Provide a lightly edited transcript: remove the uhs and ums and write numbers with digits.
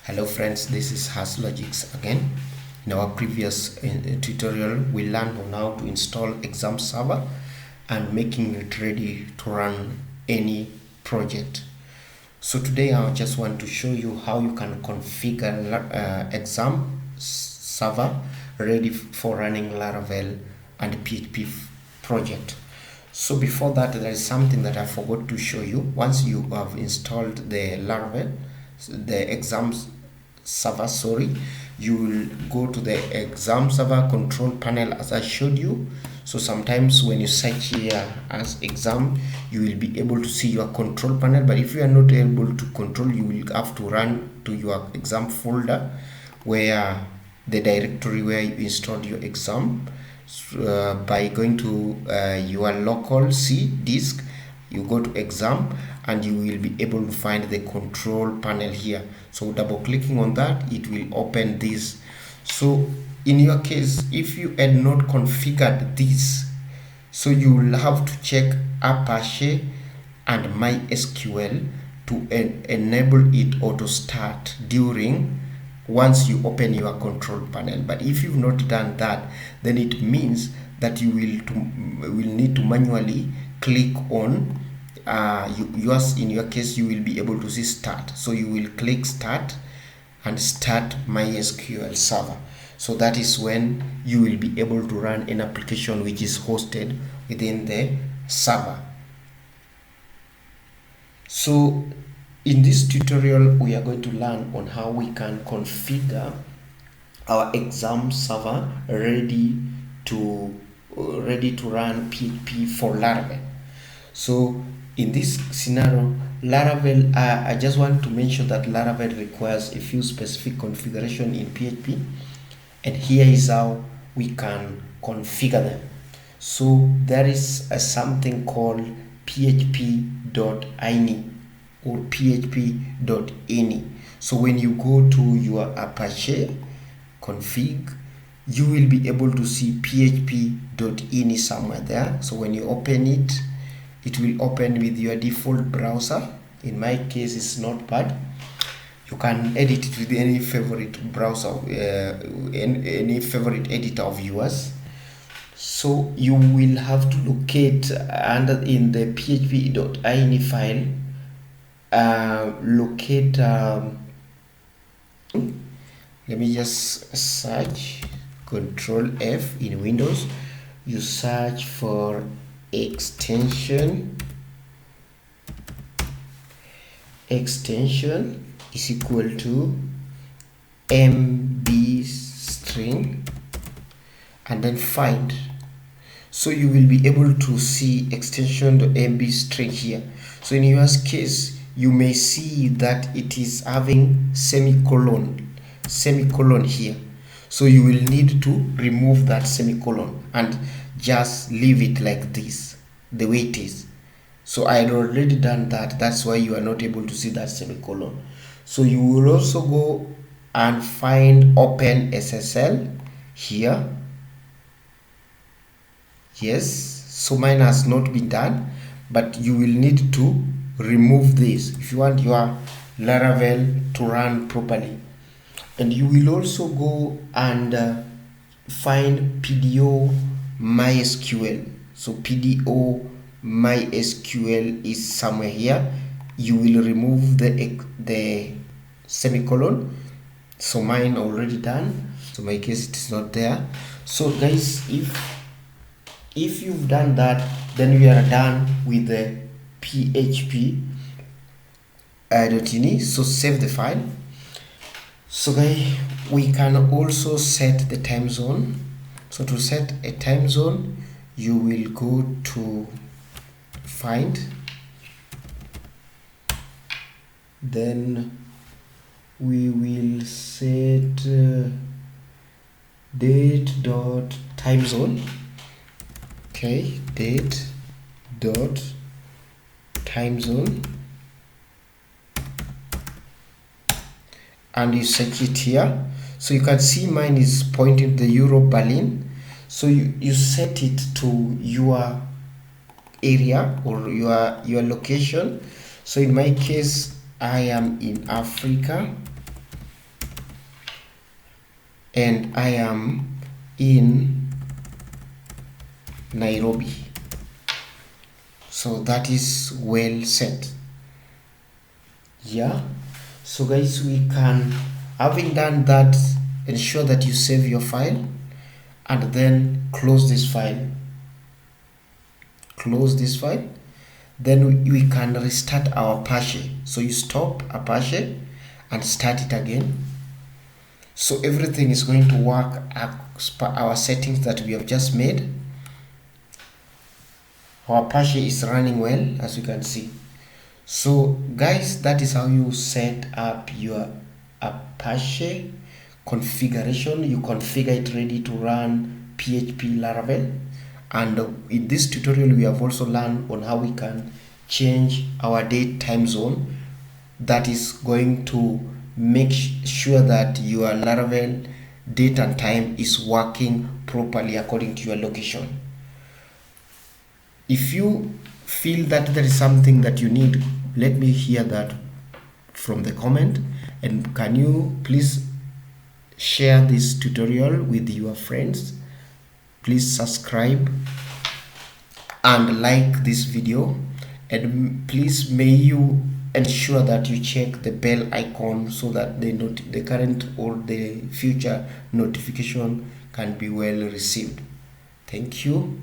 Hello friends, this is Haslogics again. In our previous tutorial, we learned on how to install XAMPP Server and making it ready to run any project. So today I just want to show you how you can configure XAMPP Server ready for running Laravel and PHP project. So before that, there is something that I forgot to show you. Once you have installed the Laravel, the XAMPP Server, you will go to the XAMPP Server control panel as I showed you. So sometimes when you search here as XAMPP, you will be able to see your control panel, but if you are not able to control, you will have to run to your XAMPP folder where the directory where you installed your XAMPP. By going to your local C disk, you go to XAMPP and you will be able to find the control panel here. So double clicking on that, it will open this. So in your case, if you had not configured this, so you will have to check Apache and MySQL to enable it auto start during once you open your control panel. But if you've not done that, then it means that you will need to manually click on in your case you will be able to see start. So you will click start and start MySQL server. So that is when you will be able to run an application which is hosted within the server. So in this tutorial, we are going to learn on how we can configure our XAMPP server ready to run PHP for Laravel. So in this scenario, Laravel, I just want to mention that Laravel requires a few specific configuration in PHP, and here is how we can configure them. So there is something called php.ini or php.ini. So when you go to your Apache config, you will be able to see php.ini somewhere there. So when you open it, it will open with your default browser. In my case, it's not bad. You can edit it with any favorite browser, any favorite editor of yours. So you will have to locate in the php.ini file, locate let me just search Control F in Windows. You search for extension is equal to mbstring and then find. So you will be able to see extension.mbstring here. So in your case, you may see that it is having semicolon here. So you will need to remove that semicolon and just leave it like this, the way it is. So I had already done that. That's why you are not able to see that semicolon. So you will also go and find openssl here. Yes, so mine has not been done, but you will need to remove this if you want your Laravel to run properly. And you will also go and find PDO MySQL. So PDO MySQL is somewhere here. You will remove the semicolon. So mine already done. So my case it is not there. So guys, if you've done that, then we are done with the php.ini. So save the file. So guys, we can also set the time zone. So to set a time zone, you will go to find, then we will set date.timezone. Okay, date.timezone, and you search it here. So you can see mine is pointing to the Europe Berlin. So you set it to your area or your location. So in my case, I am in Africa. and I am in Nairobi. So that is well set. Yeah, so guys, we can, having done that, ensure that you save your file and then close this file. Close this file. Then we can restart our Apache. So you stop Apache and start it again. So everything is going to work as per our settings that we have just made. Our Apache is running well, as you can see. So guys, that is how you set up your Apache configuration. You configure it ready to run PHP Laravel. And in this tutorial, we have also learned on how we can change our date time zone. That is going to make sure that your Laravel date and time is working properly according to your location. If you feel that there is something that you need, let me hear that from the comment, and can you please share this tutorial with your friends. Please subscribe and like this video, and please may you ensure that you check the bell icon so that the current or the future notification can be well received. Thank you.